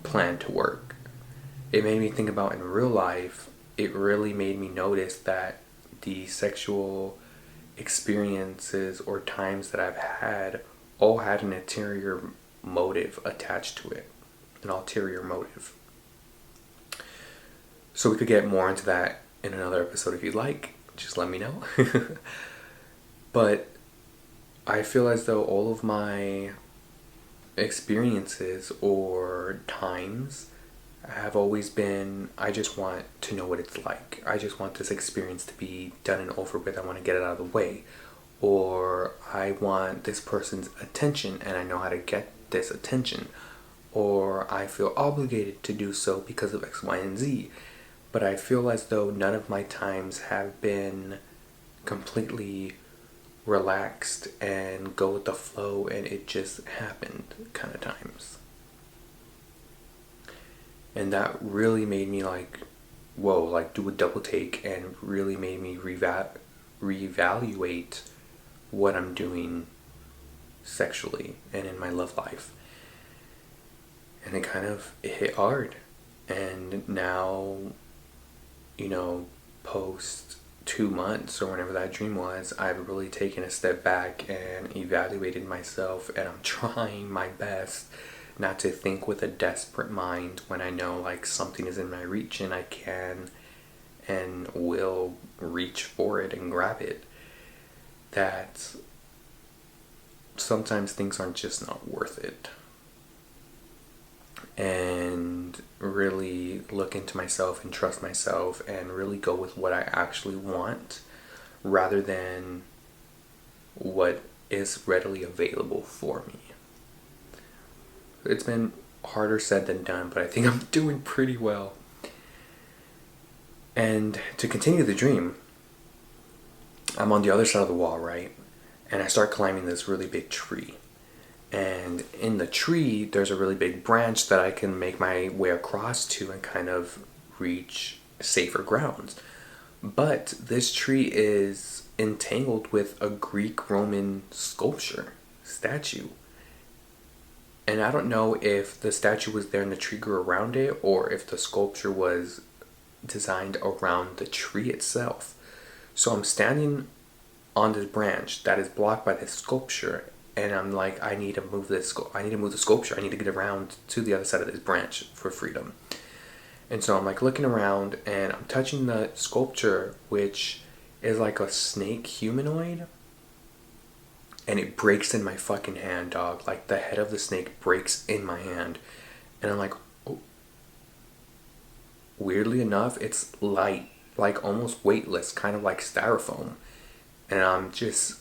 [SPEAKER 1] plan to work. It made me think about in real life, it really made me notice that the sexual experiences or times that I've had all had an ulterior motive attached to it. An ulterior motive. So we could get more into that in another episode if you'd like. Just let me know. But I feel as though all of my experiences or times have always been, I just want to know what it's like. I just want this experience to be done and over with. I want to get it out of the way. Or I want this person's attention and I know how to get this attention. Or I feel obligated to do so because of X, Y, and Z. But I feel as though none of my times have been completely relaxed and go with the flow and it just happened kind of times. And that really made me like, whoa, like do a double take, and really made me reevaluate what I'm doing sexually and in my love life. And it hit hard. And now, you know, post 2 months or whenever that dream was, I've really taken a step back and evaluated myself, and I'm trying my best not to think with a desperate mind when I know like something is in my reach and I can and will reach for it and grab it. That sometimes things aren't just not worth it. And really look into myself and trust myself and really go with what I actually want rather than what is readily available for me. It's been harder said than done, but I think I'm doing pretty well. And to continue the dream, I'm on the other side of the wall, right? And I start climbing this really big tree. And in the tree, there's a really big branch that I can make my way across to and kind of reach safer grounds. But this tree is entangled with a Greek-Roman sculpture, statue. And I don't know if the statue was there and the tree grew around it, or if the sculpture was designed around the tree itself. So I'm standing on this branch that is blocked by this sculpture, and I'm like, I need to move the sculpture. I need to get around to the other side of this branch for freedom. And so I'm like looking around, and I'm touching the sculpture, which is like a snake humanoid, and it breaks in my fucking hand, dog. Like the head of the snake breaks in my hand, and I'm like, oh. Weirdly enough, it's light, like almost weightless, kind of like styrofoam. And I'm just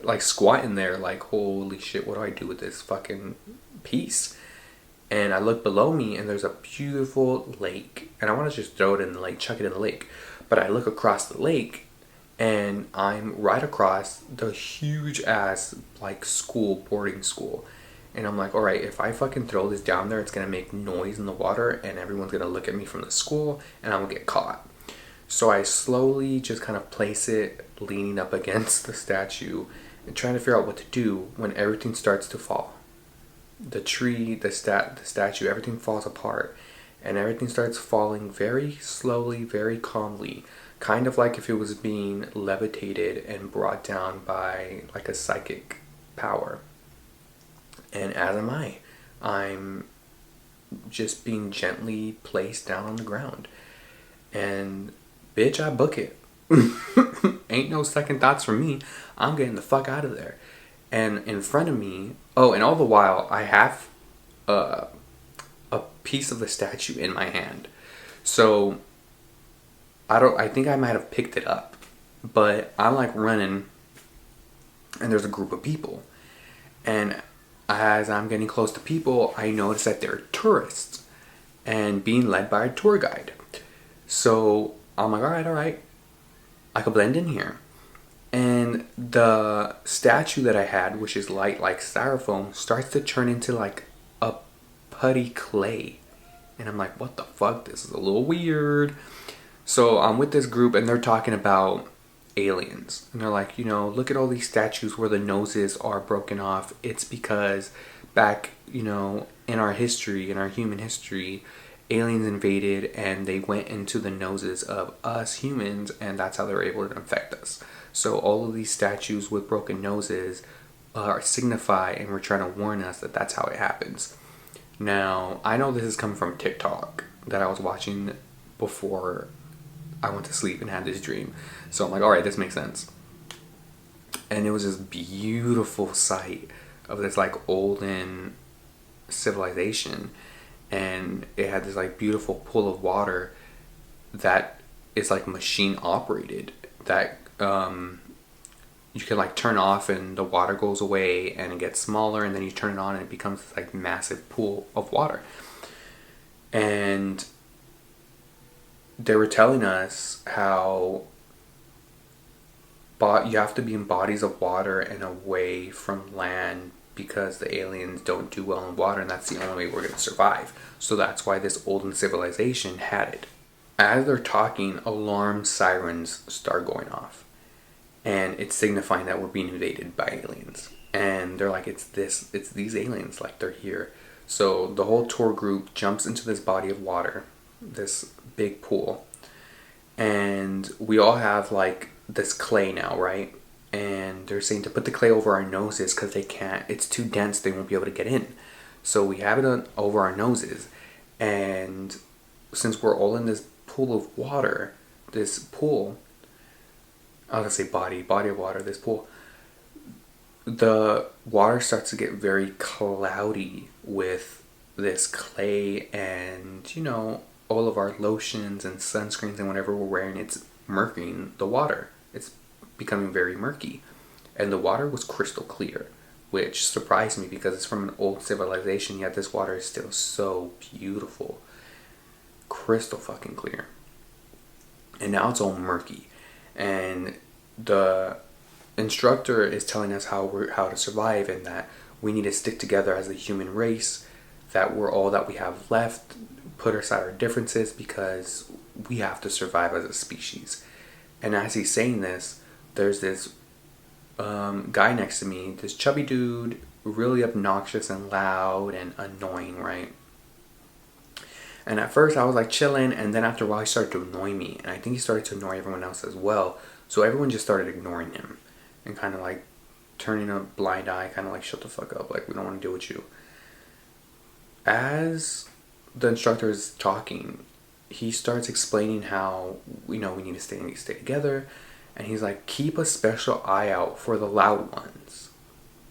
[SPEAKER 1] like squatting there like, holy shit, what do I do with this fucking piece? And I look below me, and there's a beautiful lake, and I want to just throw it in the lake, chuck it in the lake. But I look across the lake, and I'm right across the huge ass like boarding school. And I'm like, all right, if I fucking throw this down there, it's gonna make noise in the water, and everyone's gonna look at me from the school, and I'm gonna get caught. So I slowly just kind of place it leaning up against the statue and trying to figure out what to do when everything starts to fall. The tree, the statue, everything falls apart, and everything starts falling very slowly, very calmly, kind of like if it was being levitated and brought down by like a psychic power. And as am I. I'm just being gently placed down on the ground. And bitch, I book it. Ain't no second thoughts from me. I'm getting the fuck out of there. And in front of me, oh, and all the while, I have a piece of the statue in my hand. So I think I might have picked it up, but I'm like running, and there's a group of people, and as I'm getting close to people, I notice that they're tourists and being led by a tour guide. So I'm like, all right, I could blend in here. And the statue that I had, which is light like styrofoam, starts to turn into like a putty clay. And I'm like, what the fuck? This is a little weird. So I'm with this group, and they're talking about aliens. And they're like, look at all these statues where the noses are broken off. It's because back, in our history, in our human history, aliens invaded and they went into the noses of us humans, and that's how they were able to infect us. So all of these statues with broken noses signify, and we're trying to warn us that that's how it happens. Now, I know this is coming from TikTok that I was watching before I went to sleep and had this dream. So I'm like, all right, this makes sense. And it was this beautiful sight of this like olden civilization, and it had this like beautiful pool of water that is like machine operated, that you can like turn off and the water goes away and it gets smaller, and then you turn it on and it becomes this like massive pool of water. And they were telling us how you have to be in bodies of water and away from land because the aliens don't do well in water, and that's the only way we're going to survive. So that's why this olden civilization had it. As they're talking, alarm sirens start going off, and it's signifying that we're being invaded by aliens. And they're like, it's these aliens, like they're here. So the whole tour group jumps into this body of water, this big pool, and we all have like this clay now, right? And they're saying to put the clay over our noses because they can't, it's too dense, they won't be able to get in. So we have it over our noses, and since we're all in this pool of water, I was gonna say body of water, this pool, the water starts to get very cloudy with this clay, and all of our lotions and sunscreens and whatever we're wearing, it's murking the water. It's becoming very murky, and the water was crystal clear, which surprised me because it's from an old civilization, yet this water is still so beautiful, crystal fucking clear. And now it's all murky, and the instructor is telling us how to survive, and that we need to stick together as a human race, that we're all that we have left, put aside our differences because we have to survive as a species. And as he's saying this, there's this guy next to me, this chubby dude, really obnoxious and loud and annoying, right? And at first I was like chilling, and then after a while he started to annoy me, and I think he started to annoy everyone else as well. So everyone just started ignoring him and kind of like turning a blind eye, kind of like shut the fuck up, like we don't want to deal with you. As the instructor is talking, he starts explaining how we need to stay together, and he's like, keep a special eye out for the loud ones.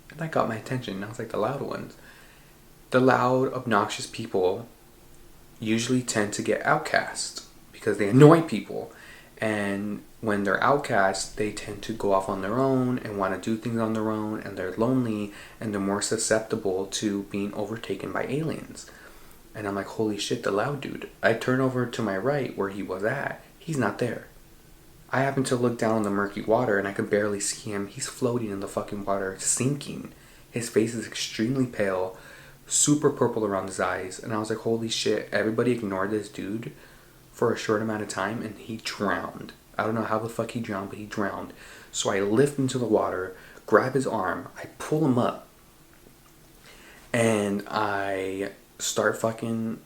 [SPEAKER 1] And that got my attention. And I was like, the loud ones. The loud, obnoxious people usually tend to get outcast because they annoy people. And when they're outcast, they tend to go off on their own and want to do things on their own, and they're lonely, and they're more susceptible to being overtaken by aliens. And I'm like, holy shit, the loud dude. I turn over to my right where he was at. He's not there. I happen to look down in the murky water, and I could barely see him. He's floating in the fucking water, sinking. His face is extremely pale, super purple around his eyes. And I was like, holy shit, everybody ignored this dude for a short amount of time, and he drowned. I don't know how the fuck he drowned, but he drowned. So I lift him to the water, grab his arm, I pull him up, and I start fucking...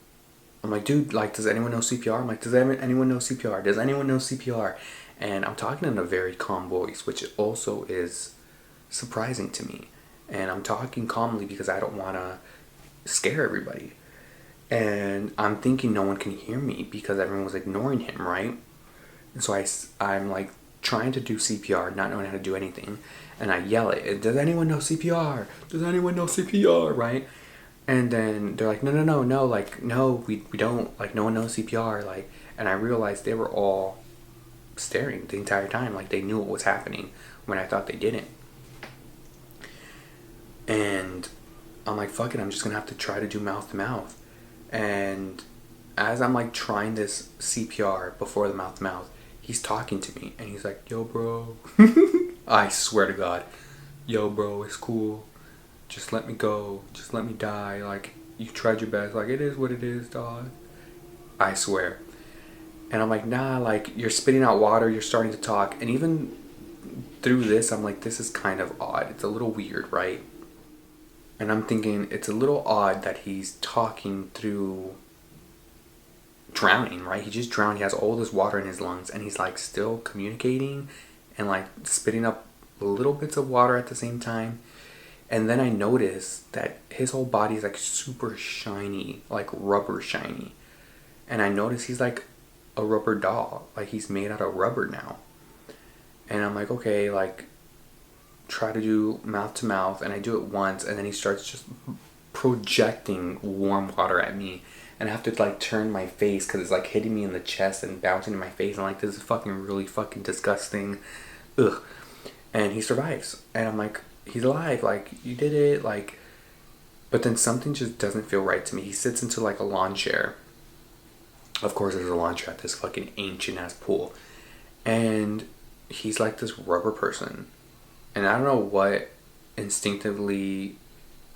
[SPEAKER 1] I'm like, dude, like, does anyone know CPR? I'm like, does anyone know CPR? Does anyone know CPR? And I'm talking in a very calm voice, which also is surprising to me. And I'm talking calmly because I don't want to scare everybody. And I'm thinking no one can hear me because everyone was ignoring him, right? And so I'm like trying to do CPR, not knowing how to do anything. And I yell it, does anyone know CPR? Does anyone know CPR, right? And then they're like, no, like, no, we don't, like, no one knows CPR, like, and I realized they were all staring the entire time, like they knew what was happening when I thought they didn't. And I'm like, fuck it, I'm just gonna have to try to do mouth to mouth. And as I'm like trying this CPR before the mouth to mouth, he's talking to me, and he's like, yo, bro, I swear to God, yo, bro, it's cool. Just let me go. Just let me die. Like, you tried your best. Like, it is what it is, dog. I swear. And I'm like, nah, like, you're spitting out water. You're starting to talk. And even through this, I'm like, this is kind of odd. It's a little weird, right? And I'm thinking, it's a little odd that he's talking through drowning, right? He just drowned. He has all this water in his lungs. And he's, like, still communicating and, like, spitting up little bits of water at the same time. And then I noticed that his whole body is like super shiny, like rubber shiny. And I noticed he's like a rubber doll, like he's made out of rubber now. And I'm like, okay, like try to do mouth to mouth, and I do it once, and then he starts just projecting warm water at me. And I have to like turn my face because it's like hitting me in the chest and bouncing in my face. And like, this is fucking really fucking disgusting. Ugh. And he survives. And I'm like, he's alive, like, you did it, like, but then something just doesn't feel right to me. He sits into, like, a lawn chair. Of course, there's a lawn chair at this fucking ancient-ass pool. And he's, like, this rubber person. And I don't know what instinctively,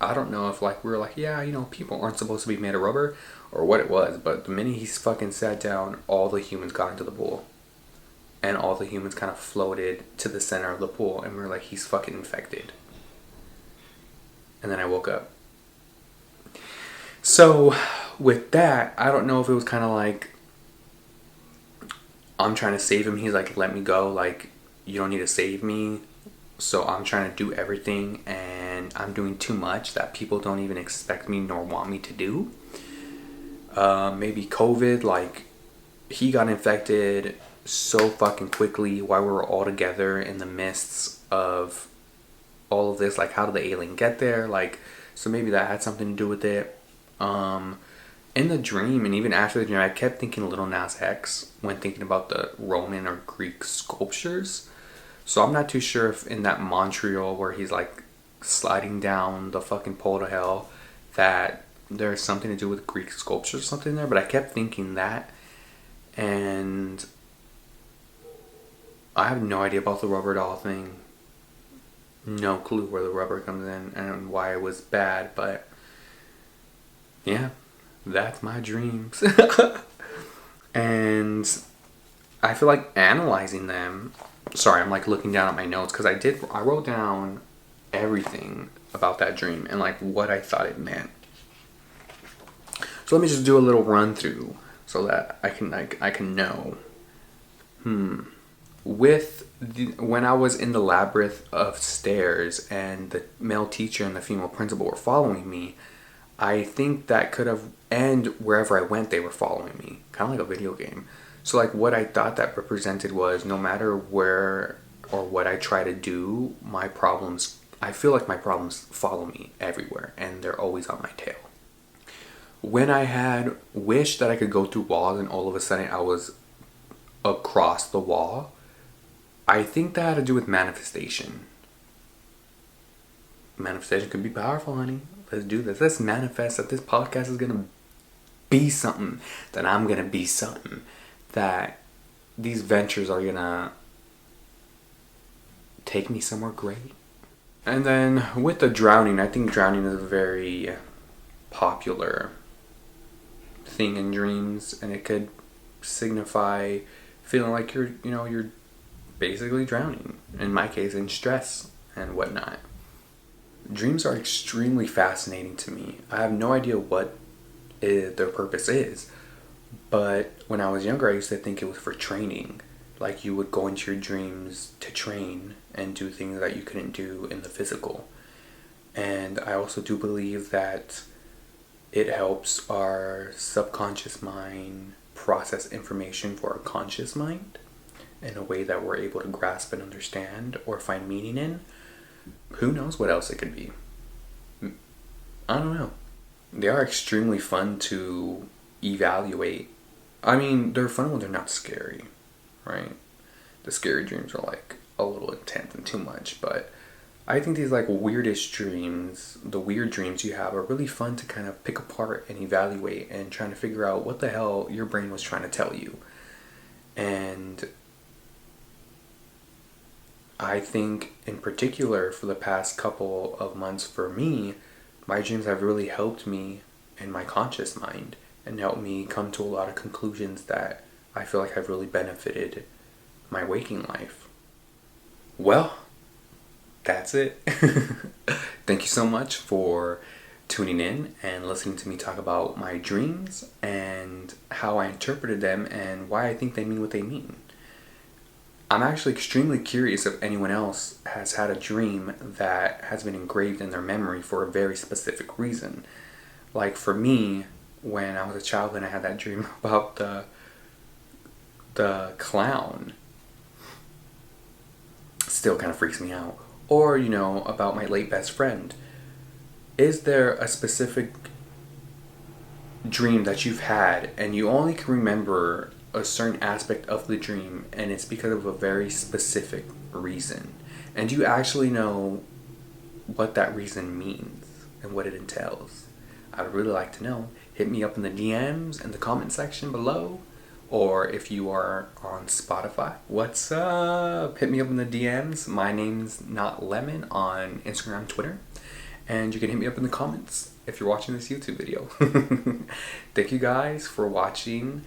[SPEAKER 1] I don't know if, like, we were like, yeah, people aren't supposed to be made of rubber, or what it was, but the minute he's fucking sat down, all the humans got into the pool. And all the humans kind of floated to the center of the pool, and we were like, he's fucking infected. And then I woke up. So, with that, I don't know if it was kind of like, I'm trying to save him. He's like, let me go. Like, you don't need to save me. So, I'm trying to do everything, and I'm doing too much that people don't even expect me nor want me to do. Maybe COVID, like, he got infected so fucking quickly while we were all together in the midst of all of this. Like, how did the alien get there? Like, so maybe that had something to do with it. In the dream, and even after the dream, I kept thinking Little Nas X when thinking about the Roman or Greek sculptures. So I'm not too sure if in that Montreal where he's like sliding down the fucking pole to hell, that there's something to do with Greek sculptures or something there. But I kept thinking that, and I have no idea about the rubber doll thing. No clue where the rubber comes in and why it was bad, but yeah, that's my dreams. And I feel like analyzing them. Sorry, I'm like looking down at my notes because I wrote down everything about that dream and like what I thought it meant. So let me just do a little run through so that I can know. When I was in the labyrinth of stairs and the male teacher and the female principal were following me, I think that could have, and wherever I went, they were following me, kind of like a video game. So like what I thought that represented was no matter where or what I try to do, I feel like my problems follow me everywhere and they're always on my tail. When I had wished that I could go through walls and all of a sudden I was across the wall, I think that had to do with manifestation. Manifestation can be powerful, honey. Let's do this. Let's manifest that this podcast is going to be something, that I'm going to be something, that these ventures are going to take me somewhere great. And then with the drowning, I think drowning is a very popular thing in dreams, and it could signify feeling like you're basically drowning. In my case, in stress and whatnot. Dreams are extremely fascinating to me. I have no idea what their purpose is, but when I was younger, I used to think it was for training. Like you would go into your dreams to train and do things that you couldn't do in the physical. And I also do believe that it helps our subconscious mind process information for our conscious mind in a way that we're able to grasp and understand or find meaning in. Who knows what else it could be? I don't know. They are extremely fun to evaluate. I mean, they're fun when they're not scary, right? The scary dreams are like a little intense and too much, but I think these like weirdest dreams, the weird dreams you have, are really fun to kind of pick apart and evaluate and trying to figure out what the hell your brain was trying to tell you. And I think in particular for the past couple of months for me, my dreams have really helped me in my conscious mind and helped me come to a lot of conclusions that I feel like have really benefited my waking life. Well, that's it. Thank you so much for tuning in and listening to me talk about my dreams and how I interpreted them and why I think they mean what they mean. I'm actually extremely curious if anyone else has had a dream that has been engraved in their memory for a very specific reason. Like for me, when I was a child and I had that dream about the clown, still kind of freaks me out. Or, about my late best friend. Is there a specific dream that you've had and you only can remember a certain aspect of the dream and it's because of a very specific reason? And do you actually know what that reason means and what it entails? I would really like to know. Hit me up in the DMs in the comment section below. Or if you are on Spotify, what's up? Hit me up in the DMs. My name's Not Lemon on Instagram, Twitter. And you can hit me up in the comments if you're watching this YouTube video. Thank you guys for watching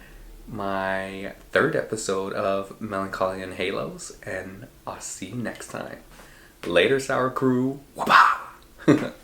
[SPEAKER 1] my third episode of Melancholia N Haloes. And I'll see you next time. Later, Sour Crew. Wapa!